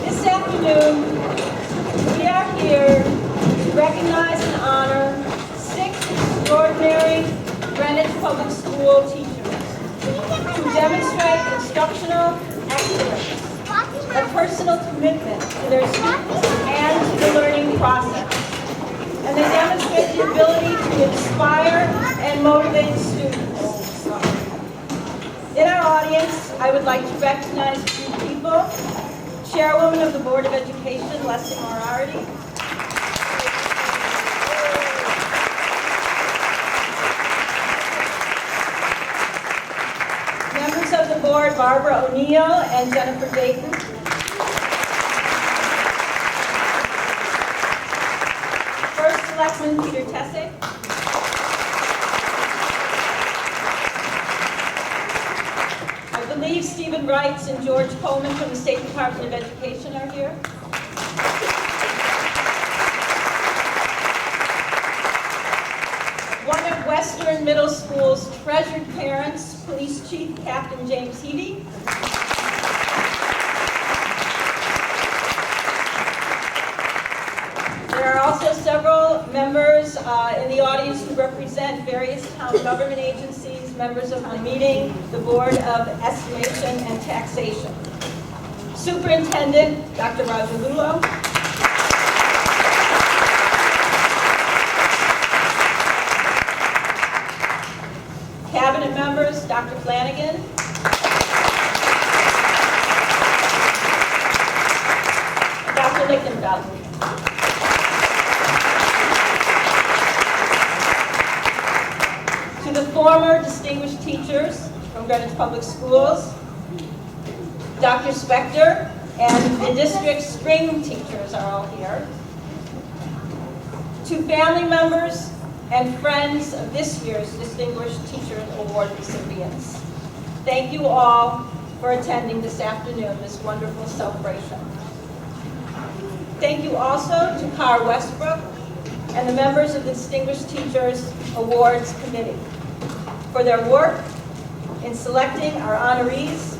This afternoon, we are here to recognize and honor 6 extraordinary Greenwich Public School teachers who demonstrate instructional excellence, a personal commitment to their students and to the learning process. And they demonstrate the ability to inspire and motivate students. In our audience, I would like to recognize a few people. Chairwoman of the Board of Education, Leslie Moriarty. Members of the board, Barbara O'Neill and Jennifer Dayton. First Selectman Peter Tessick. I believe Stephen Wrights and George Coleman from the State Department of Education are here. One of Western Middle School's treasured parents, Police Chief Captain James Heavey. There are also several members in the audience who represent various town government agencies, members of the meeting, the Board of Estimation and Taxation. Superintendent, Dr. Roger Lulo. Cabinet members, Dr. Flanagan. Dr. Lichtenfeld. To the former distinguished teachers from Greenwich Public Schools, Dr. Spector, and the district string teachers are all here. To family members and friends of this year's Distinguished Teacher Award recipients, thank you all for attending this afternoon, this wonderful celebration. Thank you also to Carr Westbrook and the members of the Distinguished Teachers Awards Committee for their work in selecting our honorees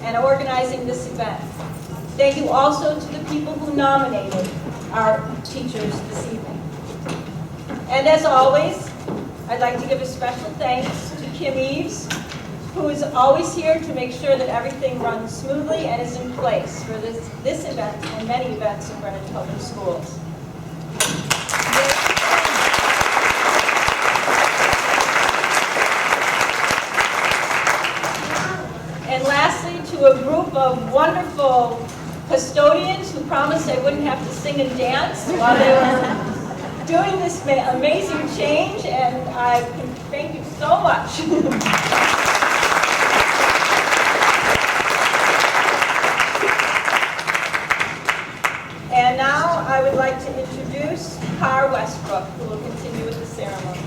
and organizing this event. Thank you also to the people who nominated our teachers this evening. And as always, I'd like to give a special thanks to Kim Eves, who is always here to make sure that everything runs smoothly and is in place for this event and many events in Greenwich Public Schools. And lastly, to a group of wonderful custodians who promised they wouldn't have to sing and dance while they were doing this amazing change, and I thank you so much. And now I would like to introduce Carr Westbrook, who will continue with the ceremony.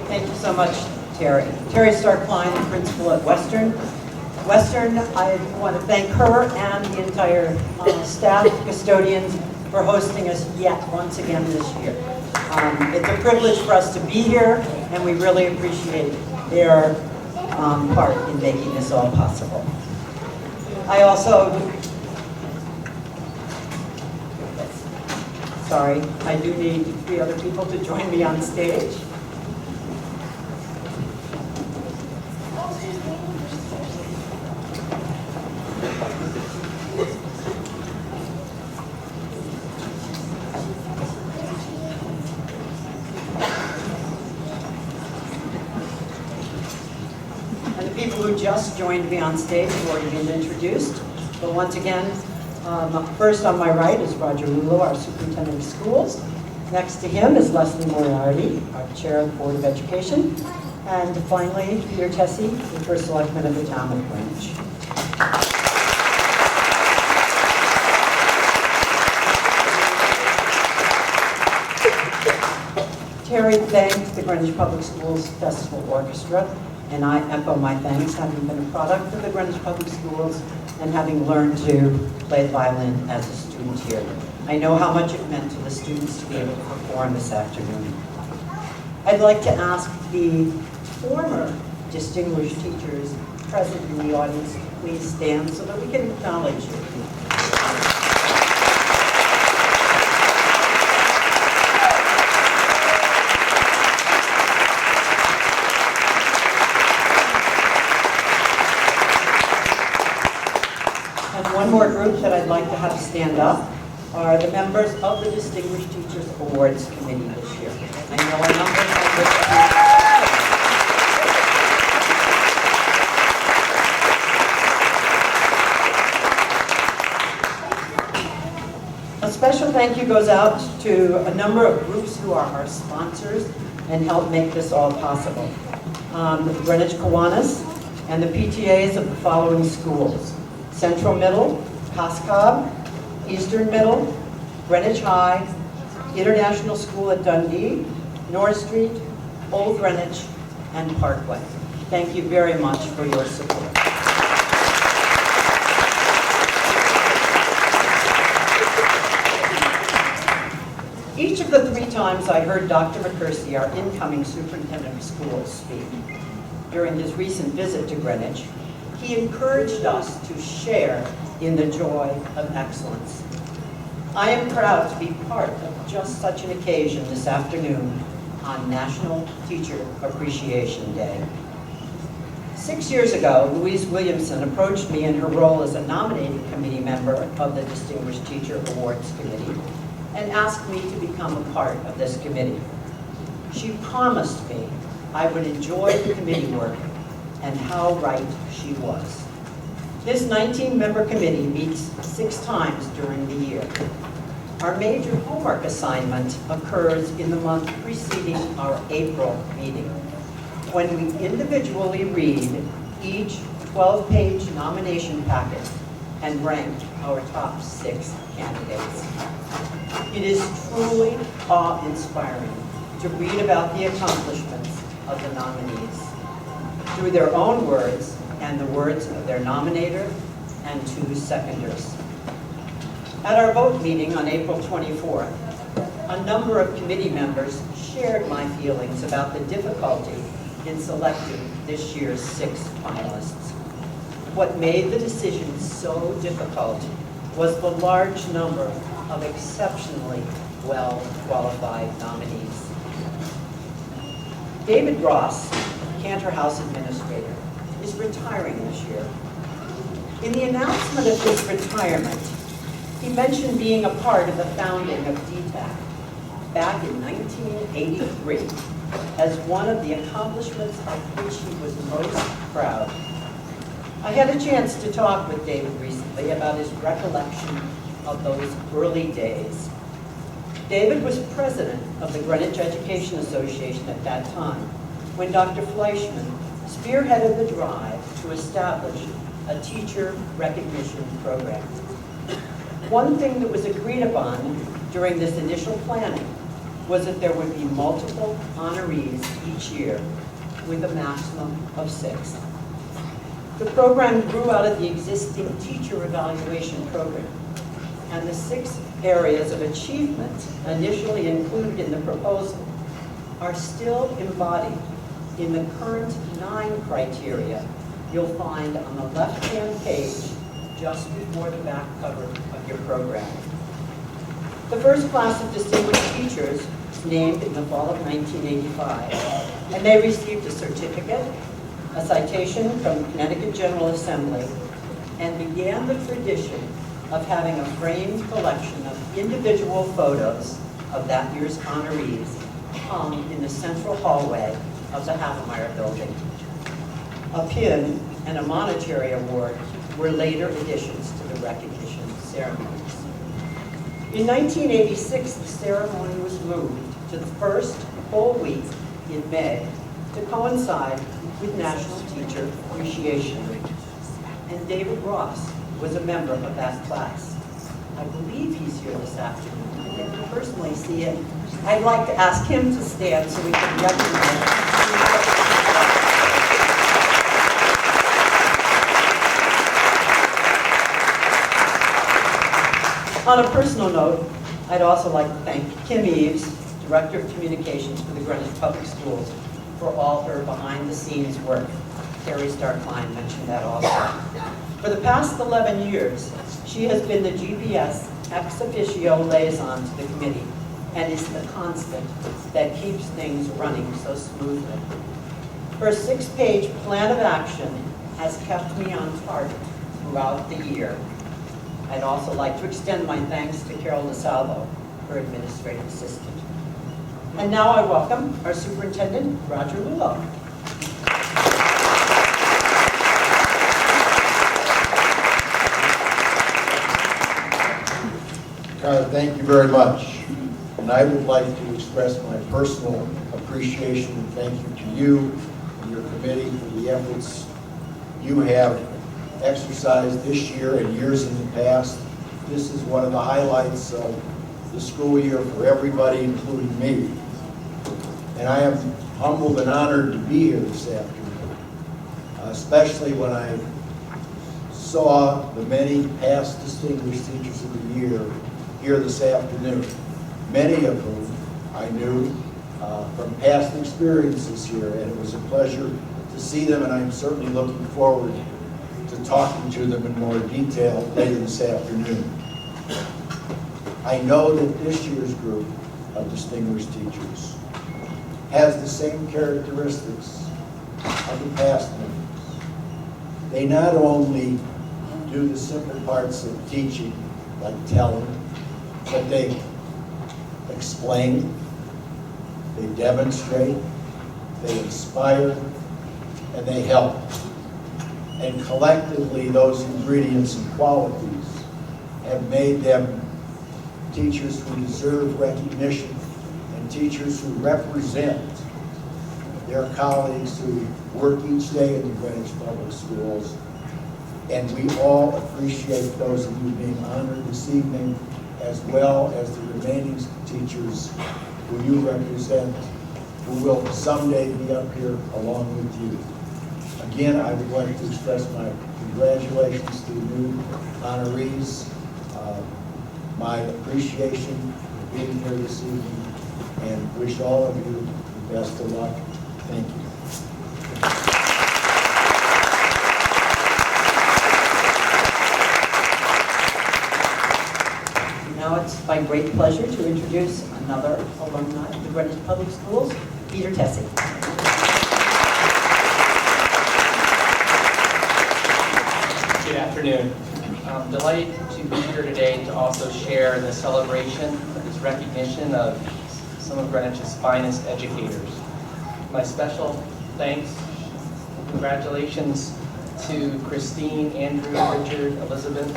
Thank you so much, Terry. Terry Starr-Klein, principal at Western. I want to thank her and the entire staff, custodians, for hosting us yet once again this year. It's a privilege for us to be here, and we really appreciate their part in making this all possible. I do need 3 other people to join me on stage. People who just joined me on stage have already been introduced. But once again, first on my right is Roger Lulo, our Superintendent of Schools. Next to him is Leslie Moriarty, our Chair of the Board of Education. And finally, Peter Tessie, the First Selectman of the Town of Greenwich. Terry thanked the Greenwich Public Schools Festival Orchestra and I echo my thanks, having been a product of the Greenwich Public Schools and having learned to play violin as a student here. I know how much it meant to the students to be able to perform this afternoon. I'd like to ask the former distinguished teachers present in the audience to please stand so that we can acknowledge you. And one more group that I'd like to have stand up are the members of the Distinguished Teachers Awards Committee this year. I know a number of members. A special thank you goes out to a number of groups who are our sponsors and help make this all possible. The Greenwich Kiwanis and the PTAs of the following schools: Central Middle, COSCOB, Eastern Middle, Greenwich High, International School at Dundee, North Street, Old Greenwich, and Parkway. Thank you very much for your support. Each of the 3 times I heard Dr. McCursey, our incoming superintendent of schools, speak during his recent visit to Greenwich, he encouraged us to share in the joy of excellence. I am proud to be part of just such an occasion this afternoon on National Teacher Appreciation Day. 6 years ago, Louise Williamson approached me in her role as a nominating committee member of the Distinguished Teacher Awards Committee and asked me to become a part of this committee. She promised me I would enjoy the committee work, and how right she was. This 19-member committee meets 6 times during the year. Our major homework assignment occurs in the month preceding our April meeting, when we individually read each 12-page nomination packet and rank our top 6 candidates. It is truly awe-inspiring to read about the accomplishments of the nominees through their own words and the words of their nominator and 2 seconders. At our vote meeting on April 24th, a number of committee members shared my feelings about the difficulty in selecting this year's 6 finalists. What made the decision so difficult was the large number of exceptionally well-qualified nominees. David Ross, Cantor House Administrator, is retiring this year. In the announcement of his retirement, he mentioned being a part of the founding of DTAC back in 1983 as one of the accomplishments of which he was most proud. I had a chance to talk with David recently about his recollection of those early days. David was president of the Greenwich Education Association at that time, when Dr. Fleischman spearheaded the drive to establish a teacher recognition program. One thing that was agreed upon during this initial planning was that there would be multiple honorees each year with a maximum of 6. The program grew out of the existing teacher evaluation program, and the 6 areas of achievement initially included in the proposal are still embodied in the current 9 criteria you'll find on the left-hand page just before the back cover of your program. The first class of distinguished teachers was named in the fall of 1985, and they received a certificate, a citation from Connecticut General Assembly, and began the tradition of having a framed collection of individual photos of that year's honorees hung in the central hallway of the Havemeyer Building. A pin and a monetary award were later additions to the recognition ceremonies. In 1986, the ceremony was moved to the first full week in May to coincide with National Teacher Appreciation Week. And David Ross was a member of that class. I believe he's here this afternoon. I didn't personally see him. I'd like to ask him to stand so we can recognize him. On a personal note, I'd also like to thank Kim Eves, Director of Communications for the Greenwich Public Schools, for all her behind-the-scenes work. Terry Starr-Klein mentioned that also. For the past 11 years, she has been the GPS ex officio liaison to the committee and is the constant that keeps things running so smoothly. Her 6-page plan of action has kept me on target throughout the year. I'd also like to extend my thanks to Carol DeSalvo, her administrative assistant. And now I welcome our superintendent, Roger Lulo. Cara, thank you very much. And I would like to express my personal appreciation and thank you to you and your committee for the efforts you have exercised this year and years in the past. This is one of the highlights of the school year for everybody, including me. And I am humbled and honored to be here this afternoon, especially when I saw the many past distinguished teachers of the year here this afternoon, many of whom I knew from past experiences here, and it was a pleasure to see them, and I'm certainly looking forward to talking to them in more detail later this afternoon. I know that this year's group of distinguished teachers has the same characteristics of the past members. They not only do the simple parts of teaching, like telling, but they explain, they demonstrate, they inspire, and they help. And collectively, those ingredients and qualities have made them teachers who deserve recognition and teachers who represent their colleagues who work each day in the Greenwich Public Schools. And we all appreciate those of you being honored this evening, as well as the remaining teachers who you represent, who will someday be up here along with you. Again, I would like to express my congratulations to the new honorees, my appreciation for being here this evening, and wish all of you the best of luck. Thank you. Now it's my great pleasure to introduce another alumni of the Greenwich Public Schools, Peter Tessie. Good afternoon. I'm delighted to be here today to also share in the celebration of this recognition of some of Greenwich's finest educators. My special thanks and congratulations to Christine, Andrew, Richard, Elizabeth,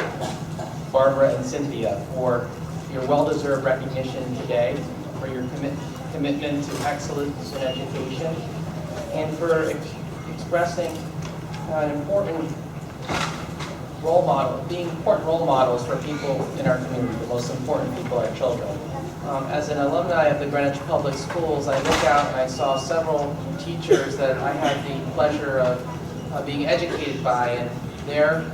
Barbara, and Cynthia for your well-deserved recognition today, for your commitment to excellence in education, and for expressing an important role model, being important role models for people in our community, the most important people, our children. As an alumni of the Greenwich Public Schools, I look out and I saw several teachers that I had the pleasure of being educated by, and their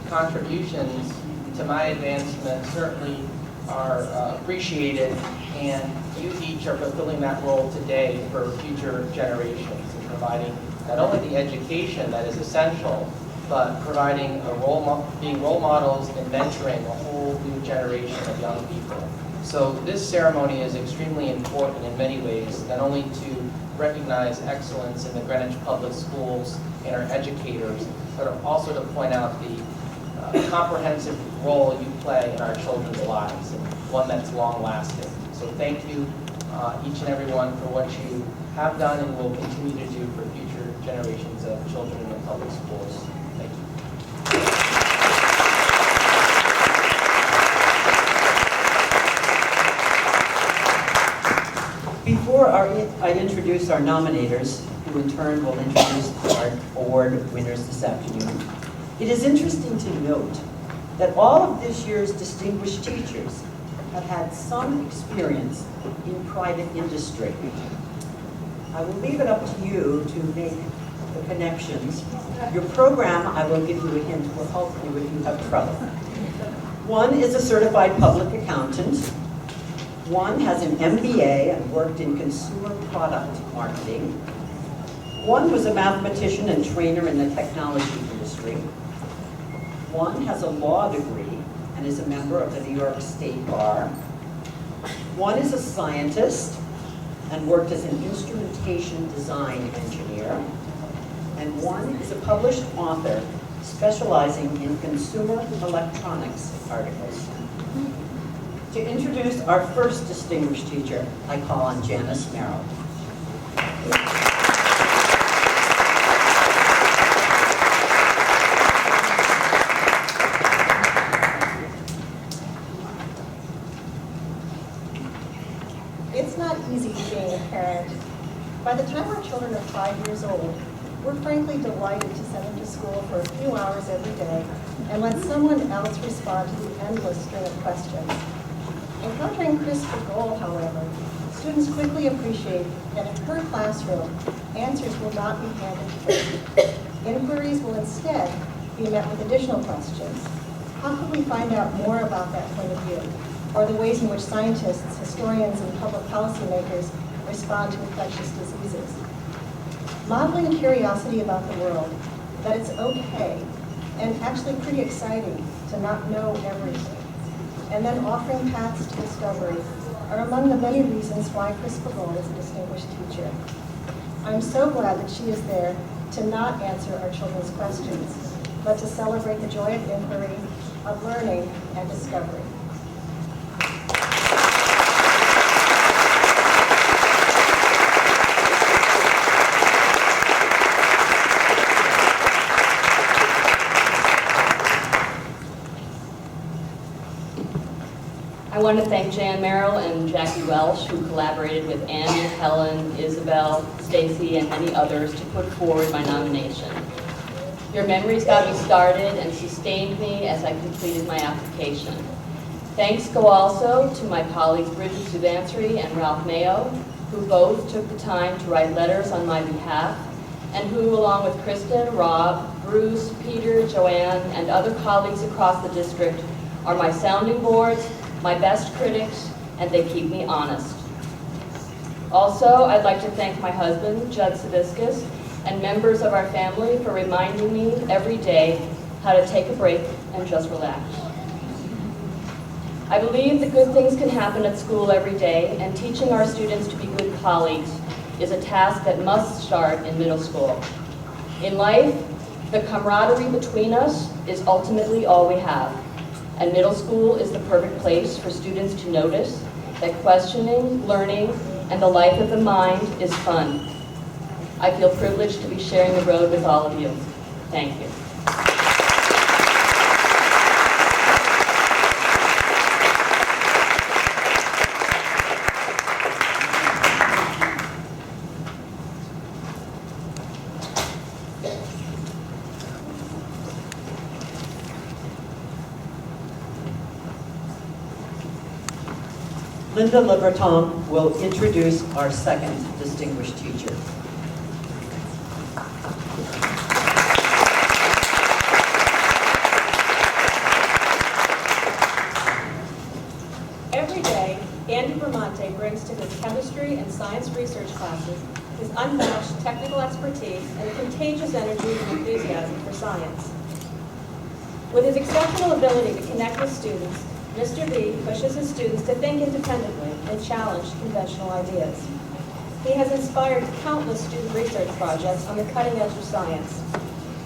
contributions to my advancement certainly are appreciated, and you each are fulfilling that role today for future generations and providing not only the education that is essential, but providing being role models and mentoring a whole new generation of young people. So this ceremony is extremely important in many ways, not only to recognize excellence in the Greenwich Public Schools and our educators, but also to point out the comprehensive role you play in our children's lives, and one that's long-lasting. So thank you, each and every one, for what you have done and will continue to do for future generations of children in the public schools. Thank you. Before I introduce our nominators, who in turn will introduce our award winners this afternoon, it is interesting to note that all of this year's distinguished teachers have had some experience in private industry. I will leave it up to you to make the connections. Your program, I will give you a hint, will help you if you have trouble. One is a certified public accountant. One has an MBA and worked in consumer product marketing. One was a mathematician and trainer in the technology industry. One has a law degree and is a member of the New York State Bar. One is a scientist and worked as an instrumentation design engineer. And one is a published author specializing in consumer electronics articles. To introduce our first distinguished teacher, I call on Janice Merrill. It's not easy being a parent. By the time our children are 5 years old, we're frankly delighted to send them to school for a few hours every day and let someone else respond to the endless string of questions. Encountering Chris Pagol, however, students quickly appreciate that in her classroom, answers will not be handed to her. Inquiries will instead be met with additional questions. How can we find out more about that point of view? Or the ways in which scientists, historians, and public policymakers respond to infectious diseases. Modeling curiosity about the world, that it's okay, and actually pretty exciting to not know everything, and then offering paths to discovery are among the many reasons why Chris Pagol is a distinguished teacher. I'm so glad that she is there to not answer our children's questions, but to celebrate the joy of inquiry, of learning, and discovery. I want to thank Jan Merrill and Jackie Welsh, who collaborated with Annie, Helen, Isabel, Stacy, and many others to put forward my nomination. Your memories got me started and sustained me as I completed my application. Thanks go also to my colleagues Bridget Suvansri and Ralph Mayo, who both took the time to write letters on my behalf, and who, along with Kristen, Rob, Bruce, Peter, Joanne, and other colleagues across the district, are my sounding boards, my best critics, and they keep me honest. Also, I'd like to thank my husband, Judd Saviscus, and members of our family for reminding me every day how to take a break and just relax. I believe that good things can happen at school every day, and teaching our students to be good colleagues is a task that must start in middle school. In life, the camaraderie between us is ultimately all we have. And middle school is the perfect place for students to notice that questioning, learning, and the life of the mind is fun. I feel privileged to be sharing the road with all of you. Thank you. Linda LeBreton will introduce our second distinguished teacher. Every day, Andy Bramante brings to his chemistry and science research classes his unmatched technical expertise and contagious energy and enthusiasm for science. With his exceptional ability to connect with students, Mr. B pushes his students to think independently and challenge conventional ideas. He has inspired countless student research projects on the cutting edge of science.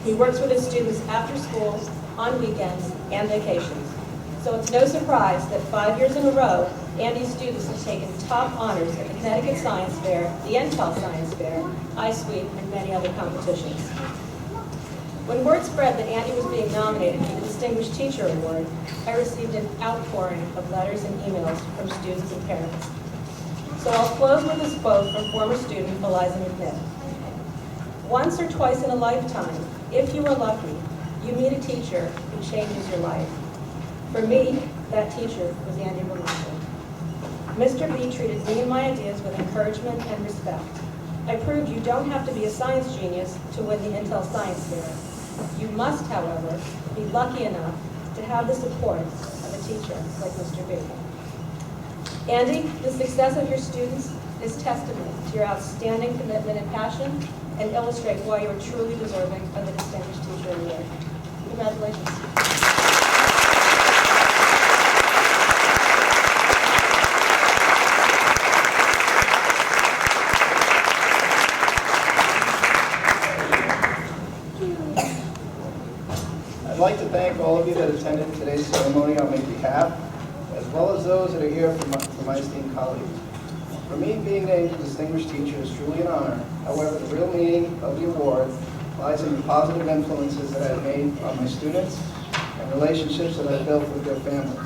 He works with his students after school, on weekends, and vacations. So it's no surprise that 5 years in a row, Andy's students have taken top honors at the Connecticut Science Fair, the Intel Science Fair, iSweep, and many other competitions. When word spread that Andy was being nominated for the Distinguished Teacher Award, I received an outpouring of letters and emails from students and parents. So I'll close with this quote from former student Eliza McNitt. Once or twice in a lifetime, if you are lucky, you meet a teacher who changes your life. For me, that teacher was Andy Bramante. Mr. B treated me and my ideas with encouragement and respect. I proved you don't have to be a science genius to win the Intel Science Fair. You must, however, be lucky enough to have the support of a teacher like Mr. B. Andy, the success of your students is testament to your outstanding commitment and passion and illustrate why you are truly deserving of the Distinguished Teacher of the Year. Congratulations. I'd like to thank all of you that attended today's ceremony on my behalf, as well as those that are here from my esteemed colleagues. For me, being named Distinguished Teacher is truly an honor. However, the real meaning of the award lies in the positive influences that I've made on my students and relationships that I've built with their families.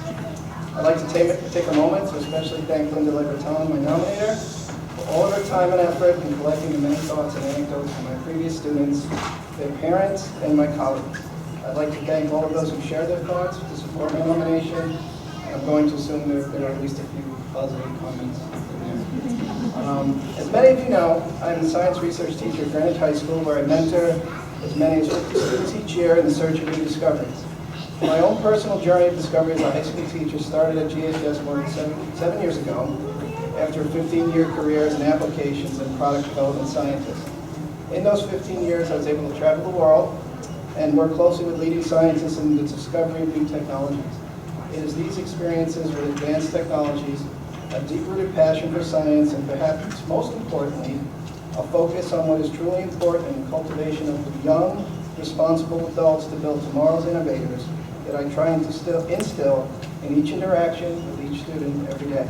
I'd like to take a moment to especially thank Linda Libertone, my nominator, for all of her time and effort in collecting the many thoughts and anecdotes from my previous students, their parents, and my colleagues. I'd like to thank all of those who shared their thoughts to support my nomination. And I'm going to assume there are at least a few positive comments in there. As many of you know, I'm a science research teacher at Greenwich High School, where I mentor as many as 50 students each year in the search of new discoveries. My own personal journey of discovery as a high school teacher started at GHS more than seven years ago, after a 15-year career as an applications and product development scientist. In those 15 years, I was able to travel the world and work closely with leading scientists in the discovery of new technologies. It is these experiences with advanced technologies, a deep-rooted passion for science, and perhaps most importantly, a focus on what is truly important in the cultivation of the young, responsible adults to build tomorrow's innovators that I try and instill in each interaction with each student every day.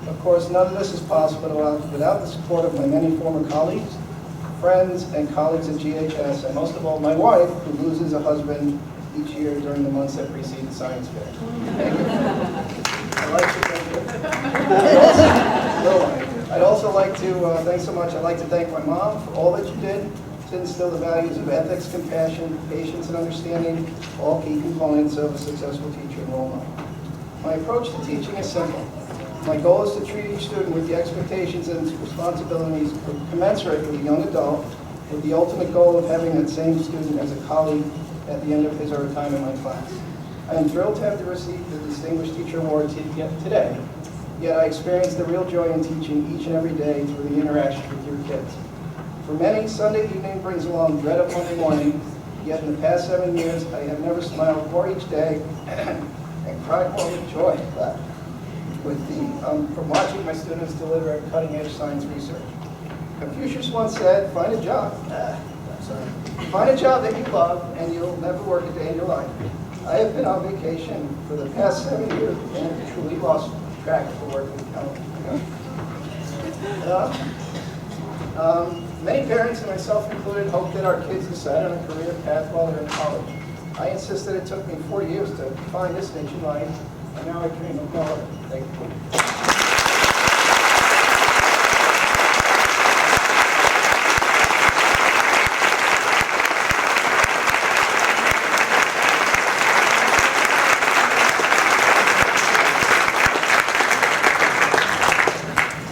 Of course, none of this is possible without the support of my many former colleagues, friends, and colleagues at GHS, and most of all, my wife, who loses a husband each year during the months that precede the science fair. Thank you. I'd also like to, thanks so much, I'd like to thank my mom for all that you did to instill the values of ethics, compassion, patience, and understanding, all key components of a successful teacher and role model. My approach to teaching is simple. My goal is to treat each student with the expectations and responsibilities commensurate with a young adult, with the ultimate goal of having that same student as a colleague at the end of his or her time in my class. I am thrilled to have received the Distinguished Teacher Award today, yet I experience the real joy in teaching each and every day through the interaction with your kids. For many, Sunday evening brings along dread of Monday morning, yet in the past 7 years, I have never smiled more each day and cried more with joy from watching my students deliver cutting-edge science research. Confucius once said, find a job that you love and you'll never work a day in your life. I have been on vacation for the past 7 years and truly lost track of the working calendar. Many parents, and myself included, hope that our kids decide on a career path while they're in college. I insist that it took me 4 years to find this niche in life, and now I dream of no other. Thank you.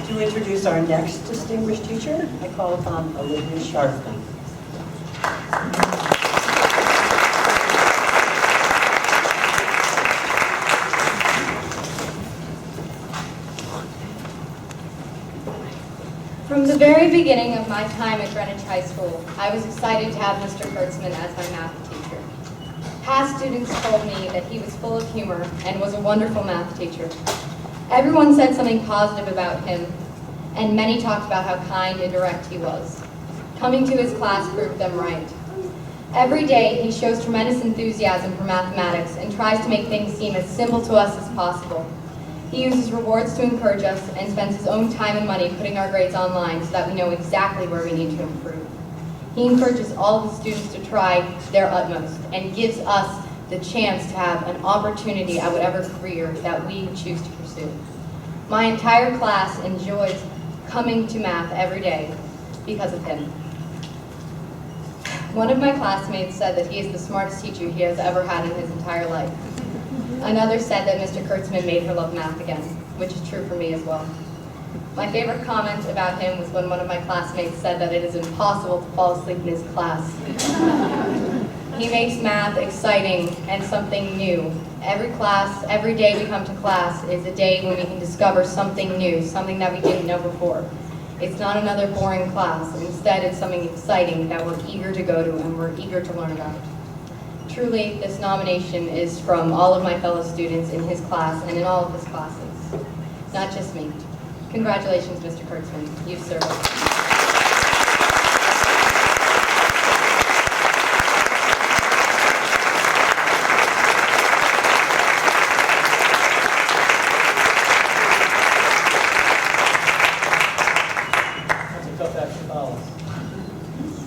To introduce our next distinguished teacher, I call upon Olivia Sharpton. From the very beginning of my time at Greenwich High School, I was excited to have Mr. Kurtzman as my math teacher. Past students told me that he was full of humor and was a wonderful math teacher. Everyone said something positive about him, and many talked about how kind and direct he was. Coming to his class proved them right. Every day, he shows tremendous enthusiasm for mathematics and tries to make things seem as simple to us as possible. He uses rewards to encourage us and spends his own time and money putting our grades online so that we know exactly where we need to improve. He encourages all of the students to try their utmost and gives us the chance to have an opportunity at whatever career that we choose to pursue. My entire class enjoys coming to math every day because of him. One of my classmates said that he is the smartest teacher he has ever had in his entire life. Another said that Mr. Kurtzman made her love math again, which is true for me as well. My favorite comment about him was when one of my classmates said that it is impossible to fall asleep in his class. He makes math exciting and something new. Every class, every day we come to class is a day when we can discover something new, something that we didn't know before. It's not another boring class. Instead, it's something exciting that we're eager to go to and we're eager to learn about. Truly, this nomination is from all of my fellow students in his class and in all of his classes, not just me. Congratulations, Mr. Kurtzman. You've served.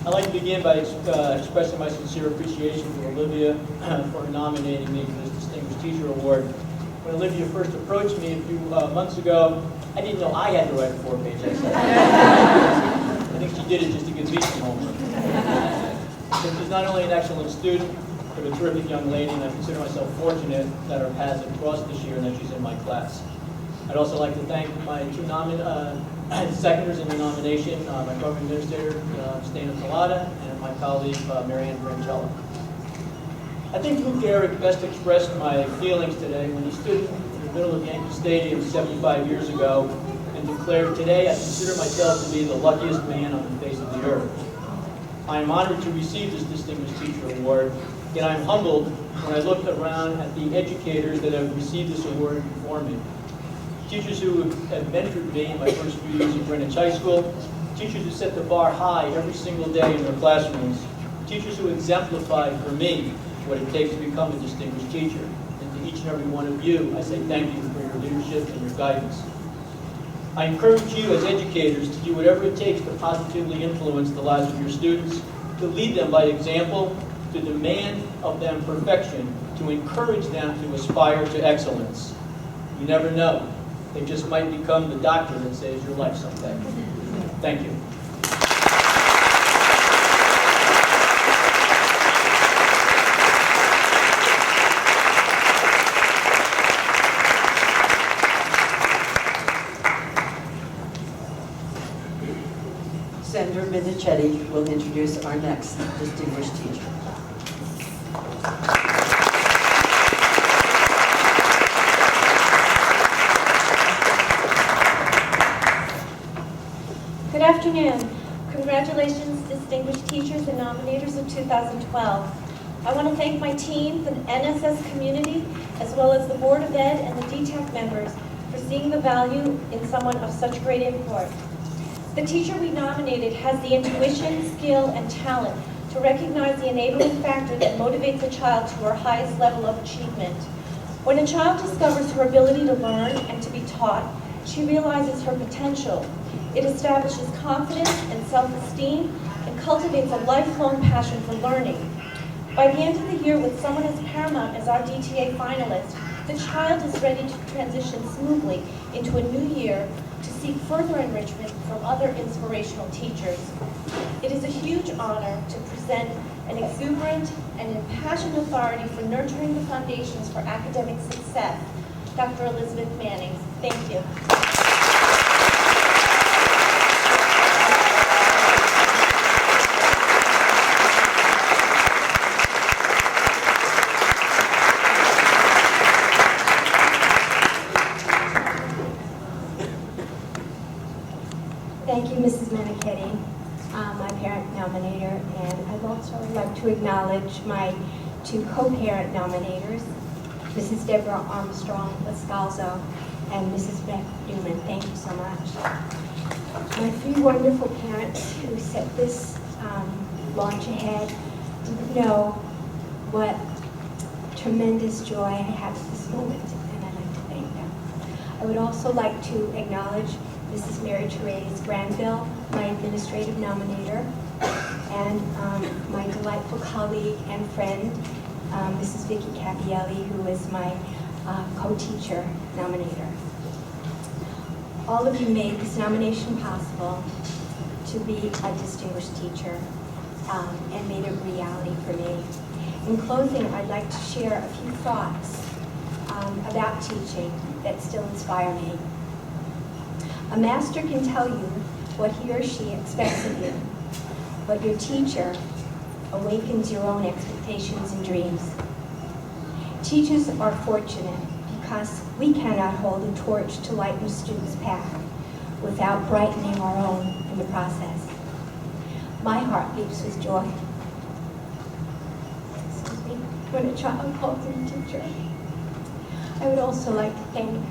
I'd like to begin by expressing my sincere appreciation to Olivia for nominating me for this Distinguished Teacher Award. When Olivia first approached me a few months ago, I didn't know I had to write a 4-page essay. I think she did it just to give me some homework. So she's not only an excellent student, but a terrific young lady, and I consider myself fortunate that our paths have crossed this year and that she's in my class. I'd also like to thank my two seconders in the nomination, my program administrator, Stana Collada, and my colleague, Marianne Frangella. I think Lou Gehrig best expressed my feelings today when he stood in the middle of Yankee Stadium 75 years ago and declared, "Today I consider myself to be the luckiest man on the face of the earth." I am honored to receive this Distinguished Teacher Award, yet I am humbled when I look around at the educators that have received this award before me. Teachers who have mentored me in my first few years at Greenwich High School, teachers who set the bar high every single day in their classrooms, teachers who exemplify for me what it takes to become a distinguished teacher. And to each and every one of you, I say thank you for your leadership and your guidance. I encourage you as educators to do whatever it takes to positively influence the lives of your students, to lead them by example, to demand of them perfection, to encourage them to aspire to excellence. You never know. They just might become the doctor that saves your life someday. Thank you. Senator Minichetti will introduce our next distinguished teacher. Good afternoon. Congratulations, distinguished teachers and nominators of 2012. I want to thank my team, the NSS community, as well as the Board of Ed and the DTEC members for seeing the value in someone of such great import. The teacher we nominated has the intuition, skill, and talent to recognize the enabling factor that motivates a child to her highest level of achievement. When a child discovers her ability to learn and to be taught, she realizes her potential. It establishes confidence and self-esteem and cultivates a lifelong passion for learning. By the end of the year, with someone as paramount as our DTA finalist, the child is ready to transition smoothly into a new year to seek further enrichment from other inspirational teachers. It is a huge honor to present an exuberant and impassioned authority for nurturing the foundations for academic success, Dr. Elizabeth Manning. Thank you. Thank you, Mrs. Manichetti, my parent nominator, and I'd also like to acknowledge my two co-parent nominators, Mrs. Deborah Armstrong Lascalzo and Mrs. Beth Newman. Thank you so much. My three wonderful parents who set this launch ahead didn't know what tremendous joy I have at this moment, and I'd like to thank them. I would also like to acknowledge Mrs. Mary Therese Granville, my administrative nominator, and my delightful colleague and friend, Mrs. Vicki Capielli, who is my co-teacher nominator. All of you made this nomination possible to be a distinguished teacher and made it a reality for me. In closing, I'd like to share a few thoughts about teaching that still inspire me. A master can tell you what he or she expects of you, but your teacher awakens your own expectations and dreams. Teachers are fortunate because we cannot hold a torch to lighten students' path without brightening our own in the process. My heart leaps with joy when a child calls me teacher. I would also like to thank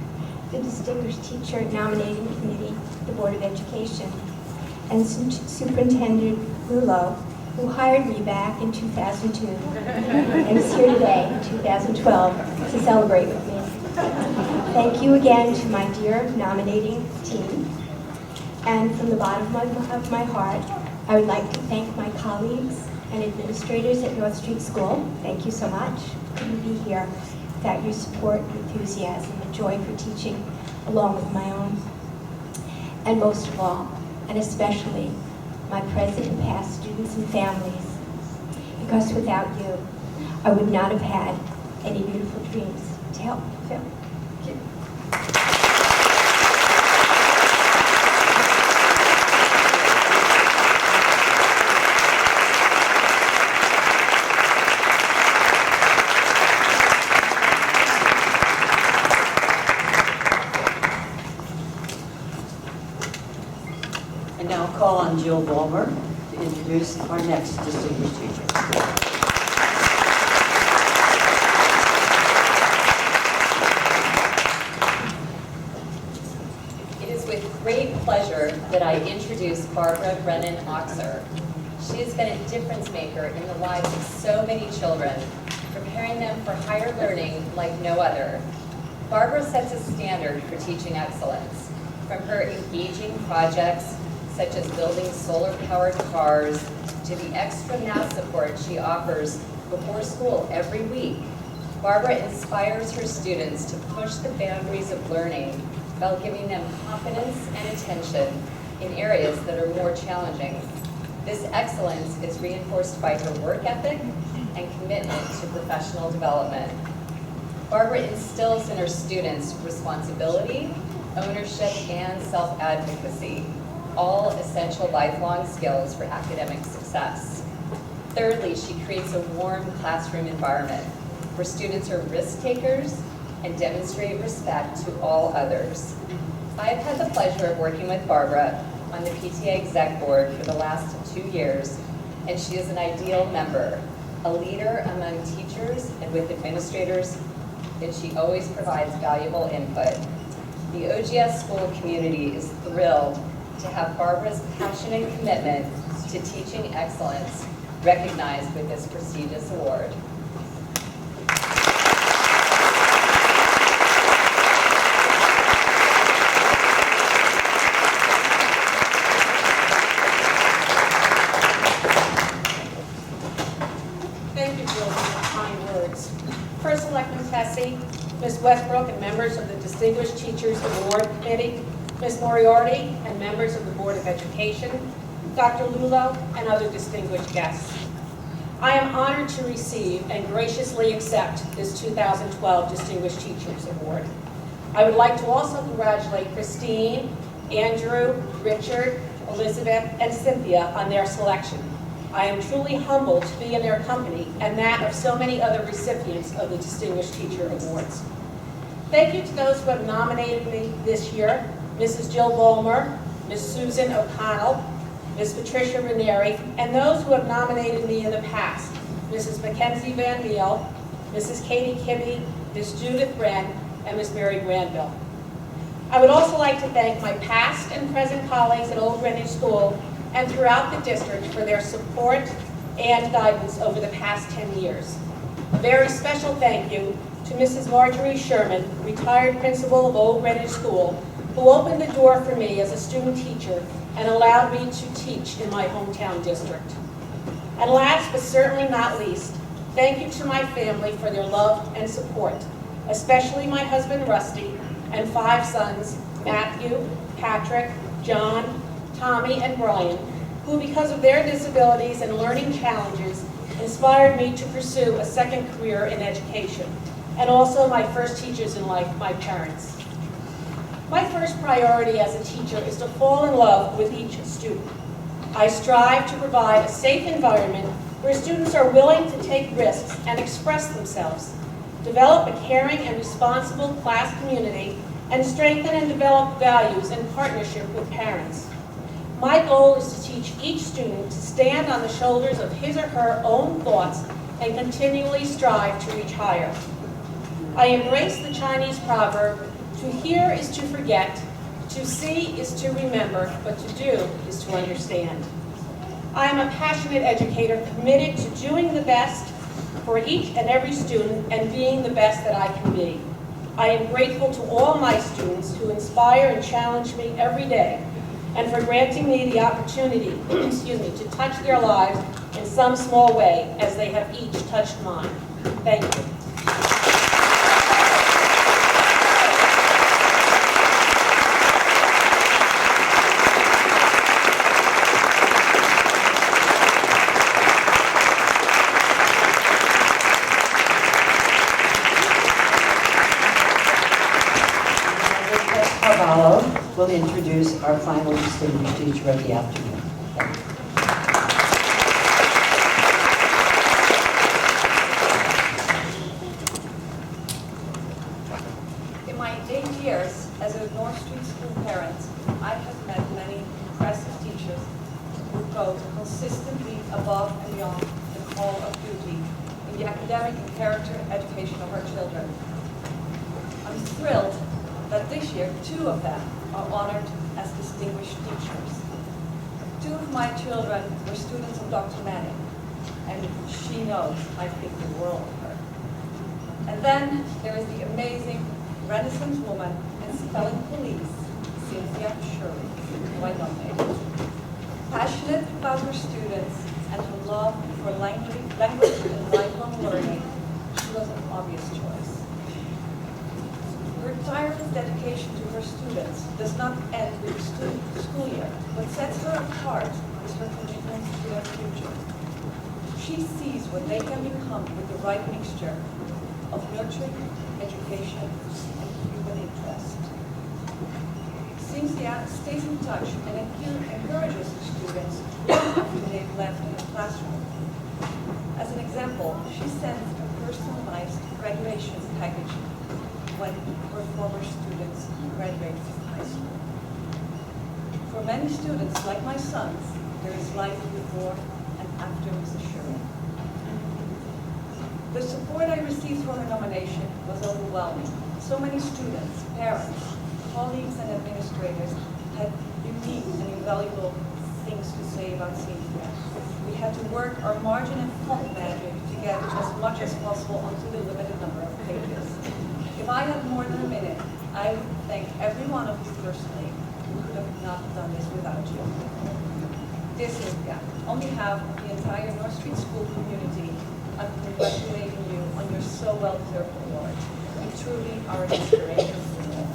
the Distinguished Teacher Nominating Committee, the Board of Education, and Superintendent Lulo, who hired me back in 2002 and is here today in 2012 to celebrate with me. Thank you again to my dear nominating team. And from the bottom of my heart, I would like to thank my colleagues and administrators at North Street School. Thank you so much. Couldn't be here without your support, enthusiasm, and joy for teaching, along with my own. And most of all, and especially, my present and past students and families, because without you, I would not have had any beautiful dreams to help fulfill. Thank you. And now I'll call on Jill Vollmer to introduce our next distinguished teacher. It is with great pleasure that I introduce Barbara Brennan Oxer. She has been a difference maker in the lives of so many children, preparing them for higher learning like no other. Barbara sets a standard for teaching excellence, from her engaging projects such as building solar-powered cars to the extra math support she offers before school every week. Barbara inspires her students to push the boundaries of learning while giving them confidence and attention in areas that are more challenging. This excellence is reinforced by her work ethic and commitment to professional development. Barbara instills in her students responsibility, ownership, and self-advocacy, all essential lifelong skills for academic success. Thirdly, she creates a warm classroom environment where students are risk takers and demonstrate respect to all others. I've had the pleasure of working with Barbara on the PTA Exec Board for the last 2 years, and she is an ideal member, a leader among teachers and with administrators, and she always provides valuable input. The OGS school community is thrilled to have Barbara's passion and commitment to teaching excellence recognized with this prestigious award. Thank you, Jill, for your kind words. First, Selectman Tessie, Ms. Westbrook, and members of the Distinguished Teachers Award Committee, Ms. Moriarty, and members of the Board of Education, Dr. Lulo, and other distinguished guests. I am honored to receive and graciously accept this 2012 Distinguished Teachers Award. I would like to also congratulate Christine, Andrew, Richard, Elizabeth, and Cynthia on their selection. I am truly humbled to be in their company and that of so many other recipients of the Distinguished Teacher Awards. Thank you to those who have nominated me this year, Mrs. Jill Vollmer, Ms. Susan O'Connell, Ms. Patricia Ranieri, and those who have nominated me in the past, Mrs. Mackenzie Van Meel, Mrs. Katie Kibbe, Ms. Judith Wren, and Ms. Mary Granville. I would also like to thank my past and present colleagues at Old Greenwich School and throughout the district for their support and guidance over the past 10 years. A very special thank you to Mrs. Marjorie Sherman, retired principal of Old Greenwich School, who opened the door for me as a student teacher and allowed me to teach in my hometown district. And last but certainly not least, thank you to my family for their love and support, especially my husband Rusty and 5 sons, Matthew, Patrick, John, Tommy, and Brian, who because of their disabilities and learning challenges inspired me to pursue a second career in education, and also my first teachers in life, my parents. My first priority as a teacher is to fall in love with each student. I strive to provide a safe environment where students are willing to take risks and express themselves, develop a caring and responsible class community, and strengthen and develop values in partnership with parents. My goal is to teach each student to stand on the shoulders of his or her own thoughts and continually strive to reach higher. I embrace the Chinese proverb, to hear is to forget, to see is to remember, but to do is to understand. I am a passionate educator committed to doing the best for each and every student and being the best that I can be. I am grateful to all my students who inspire and challenge me every day, and for granting me the opportunity to touch their lives in some small way as they have each touched mine. Thank you. Carvalho will introduce our final distinguished teacher of the afternoon. In my 8 years as a North Street school parent, I have met many impressive teachers who go consistently above and beyond the call of duty in the academic and character education of our children. I'm thrilled that this year 2 of them are honored as distinguished teachers. 2 of my children were students of Dr. Manning, and she knows I think the world of her. And then there is the amazing Renaissance woman in spelling police, Cynthia Shirley, who I nominated. Passionate about her students and her love for language and lifelong learning, she was an obvious choice. Her tireless dedication to her students does not end with the school year. What sets her apart is her commitment to their future. She sees what they can become with the right mixture of nurturing, education, and human interest. Cynthia stays in touch and encourages the students long after they've left the classroom. As an example, she sends a personalized graduation package when her former students graduate from high school. For many students, like my sons, there is life before and after Mrs. Shirley. The support I received for her nomination was overwhelming. So many students, parents, colleagues, and administrators had unique and invaluable things to say about Cynthia. We had to work our margin and font magic to get as much as possible onto the limited number of pages. If I had more than a minute, I would thank every one of you personally. We could have not done this without you. Dear Cynthia, on behalf of the entire North Street School community, I'm congratulating you on your so well-deserved award. You truly are an inspiration for me.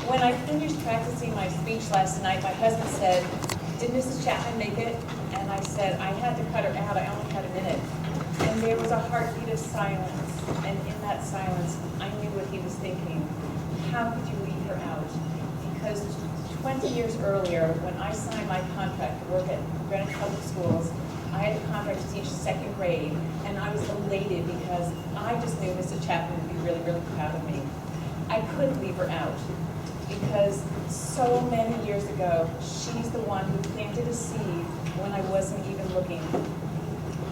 When I finished practicing my speech last night, my husband said, "Did Mrs. Chapman make it?" And I said, "I had to cut her out. I only had a minute." And there was a heartbeat of silence. And in that silence, I knew what he was thinking. How could you leave her out? Because 20 years earlier, when I signed my contract to work at Greenwich Public Schools, I had a contract to teach 2nd grade, and I was elated because I just knew Mrs. Chapman would be really, really proud of me. I couldn't leave her out because so many years ago, she's the one who planted a seed when I wasn't even looking.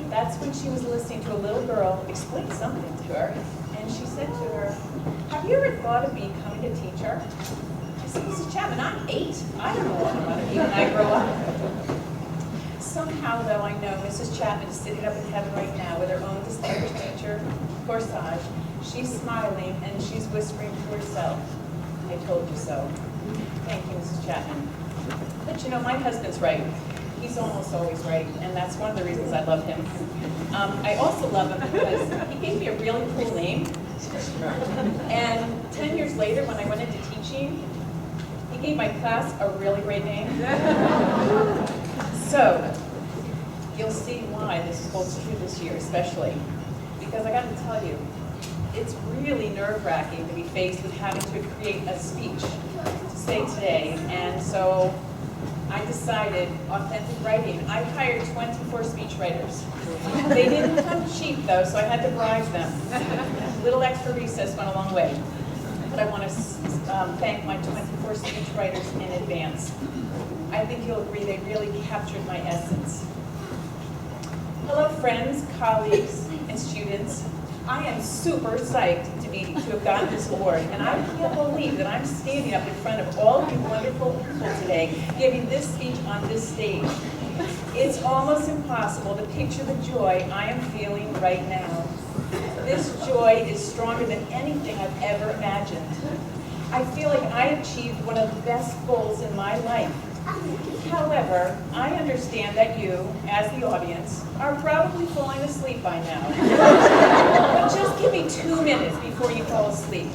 That's when she was listening to a little girl explain something to her, and she said to her, "Have you ever thought of becoming a teacher?" I said, "Mrs. Chapman, I'm 8. I don't know what I want to be when I grow up." Somehow, though, I know Mrs. Chapman is sitting up in heaven right now with her own distinguished teacher, corsage. She's smiling, and she's whispering to herself, "I told you so." Thank you, Mrs. Chapman. But you know, my husband's right. He's almost always right, and that's one of the reasons I love him. I also love him because he gave me a really cool name. And 10 years later, when I went into teaching, he gave my class a really great name. So, you'll see why this holds true this year especially, because I got to tell you, it's really nerve-wracking to be faced with having to create a speech to say today, and so I decided, authentic writing, I hired 24 speech writers. They didn't come cheap though, so I had to bribe them. A little extra recess went a long way. But I want to thank my 24 speech writers in advance. I think you'll agree they really captured my essence. Hello friends, colleagues, and students. I am super psyched to have gotten this award, and I can't believe that I'm standing up in front of all of you wonderful people today, giving this speech on this stage. It's almost impossible to picture the joy I am feeling right now. This joy is stronger than anything I've ever imagined. I feel like I achieved one of the best goals in my life. However, I understand that you, as the audience, are probably falling asleep by now. But just give me 2 minutes before you fall asleep.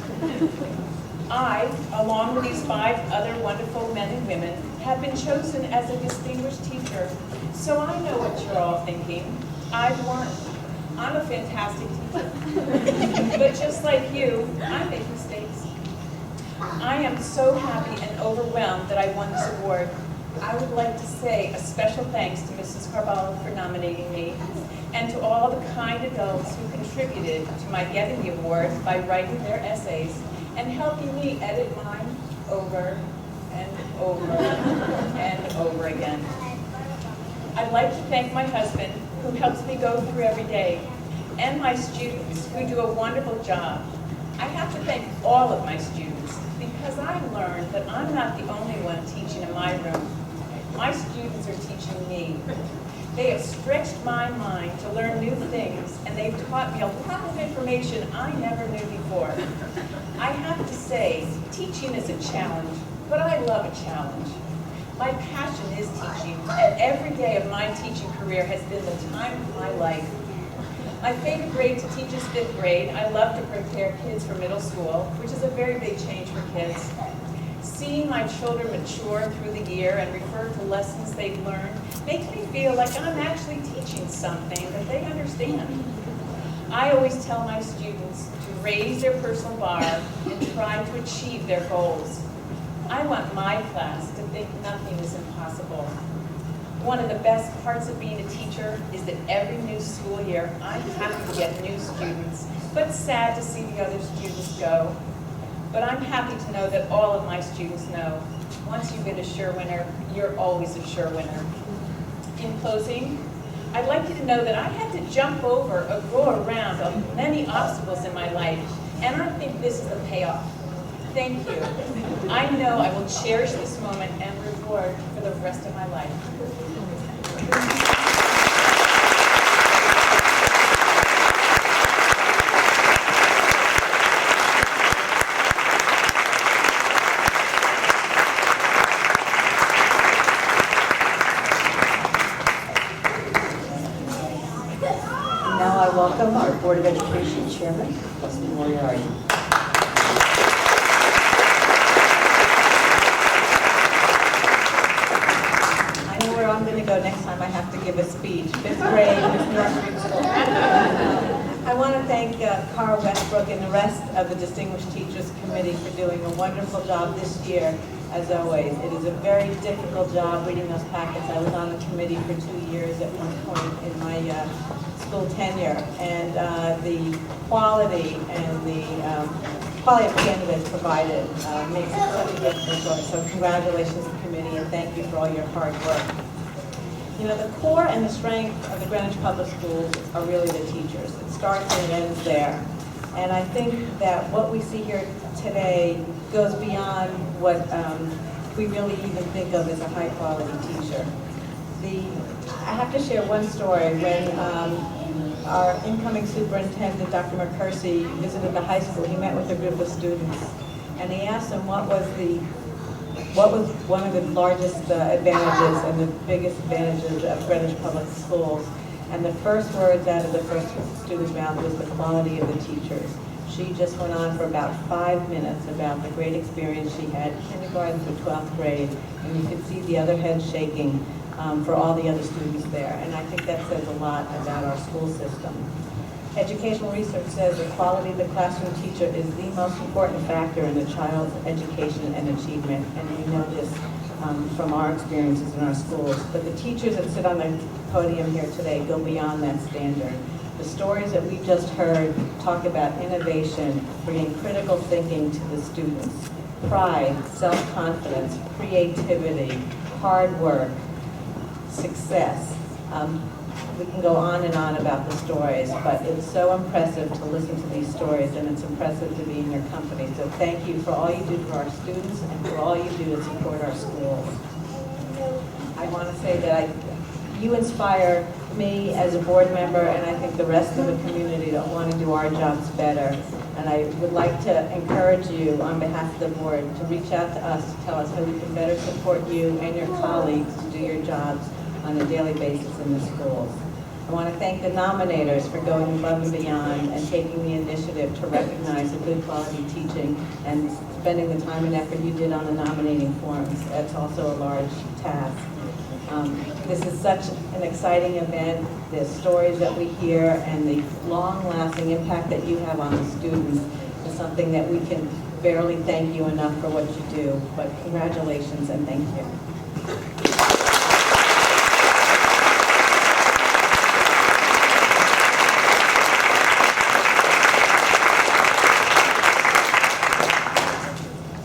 I, along with these 5 other wonderful men and women, have been chosen as a distinguished teacher. So I know what you're all thinking. I've won. I'm a fantastic teacher. But just like you, I make mistakes. I am so happy and overwhelmed that I won this award. I would like to say a special thanks to Mrs. Carvalho for nominating me, and to all the kind adults who contributed to my getting the award by writing their essays and helping me edit mine over and over and over again. I'd like to thank my husband, who helps me go through every day, and my students, who do a wonderful job. I have to thank all of my students, because I've learned that I'm not the only one teaching in my room. My students are teaching me. They have stretched my mind to learn new things, and they've taught me a lot of information I never knew before. I have to say, teaching is a challenge, but I love a challenge. My passion is teaching, and every day of my teaching career has been the time of my life. My favorite grade to teach is 5th grade. I love to prepare kids for middle school, which is a very big change for kids. Seeing my children mature through the year and refer to lessons they've learned makes me feel like I'm actually teaching something that they understand. I always tell my students to raise their personal bar and try to achieve their goals. I want my class to think nothing is impossible. One of the best parts of being a teacher is that every new school year I'm happy to get new students, but sad to see the other students go. But I'm happy to know that all of my students know, once you've been a sure winner, you're always a sure winner. In closing, I'd like you to know that I had to jump over or go around many obstacles in my life, and I think this is the payoff. Thank you. I know I will cherish this moment and reward for the rest of my life. Now I welcome our Board of Education Chairman, Dustin Moriarty. I know where I'm going to go next time I have to give a speech. 5th grade, Miss North Street School. I want to thank Carl Westbrook and the rest of the Distinguished Teachers Committee for doing a wonderful job this year, as always. It is a very difficult job reading those packets. I was on the committee for 2 years at one point in my school tenure, and the quality and the quality of candidates provided makes it such a difficult choice. So congratulations to the committee, and thank you for all your hard work. You know, the core and the strength of the Greenwich Public Schools are really the teachers. It starts and it ends there. And I think that what we see here today goes beyond what we really even think of as a high-quality teacher. I have to share one story. When our incoming superintendent, Dr. McCursey, visited the high school, he met with a group of students, and he asked them what was one of the largest advantages and the biggest advantages of Greenwich Public Schools. And the first words out of the first student's mouth was the quality of the teachers. She just went on for about 5 minutes about the great experience she had, kindergarten through 12th grade, and you could see the other heads shaking for all the other students there. And I think that says a lot about our school system. Educational research says the quality of the classroom teacher is the most important factor in a child's education and achievement, and we know this from our experiences in our schools. But the teachers that sit on the podium here today go beyond that standard. The stories that we just heard talk about innovation, bringing critical thinking to the students, pride, self-confidence, creativity, hard work, success. We can go on and on about the stories, but it's so impressive to listen to these stories, and it's impressive to be in your company. So thank you for all you do for our students and for all you do to support our schools. I want to say that you inspire me as a board member, and I think the rest of the community to want to do our jobs better. And I would like to encourage you on behalf of the board to reach out to us to tell us how we can better support you and your colleagues to do your jobs on a daily basis in the schools. I want to thank the nominators for going above and beyond and taking the initiative to recognize the good quality teaching and spending the time and effort you did on the nominating forms. That's also a large task. This is such an exciting event. The stories that we hear and the long-lasting impact that you have on the students is something that we can barely thank you enough for what you do. But congratulations and thank you.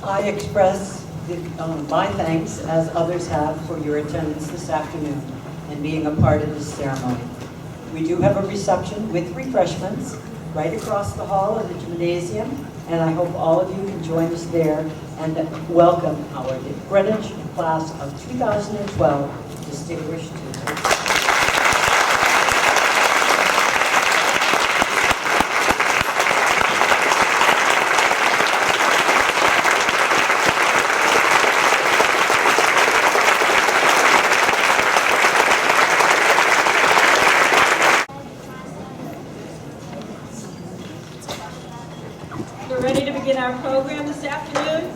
I express my thanks, as others have, for your attendance this afternoon and being a part of this ceremony. We do have a reception with refreshments right across the hall in the gymnasium, and I hope all of you can join us there and welcome our Greenwich class of 2012 distinguished teachers. We're ready to begin our program this afternoon.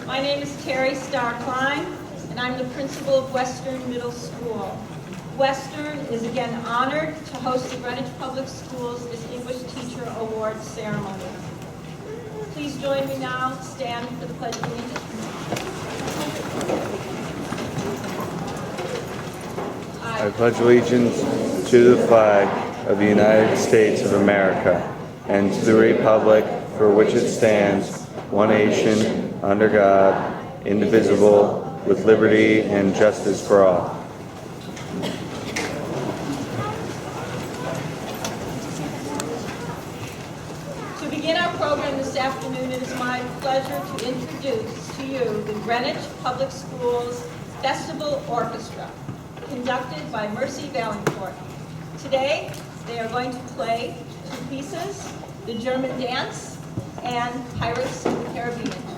My name is Terry Starr Klein, and I'm the principal of Western Middle School. Western is again honored to host the Greenwich Public Schools Distinguished Teacher Award ceremony. Please join me now to stand for the Pledge of Allegiance. I pledge allegiance to the flag of the United States of America and to the republic for which it stands, one nation, under God, indivisible, with liberty and justice for all. To begin our program this afternoon, it is my pleasure to introduce to you the Greenwich Public Schools Festival Orchestra, conducted by Mercy Valancourt. Today, they are going to play two pieces, the German Dance and Pirates of the Caribbean.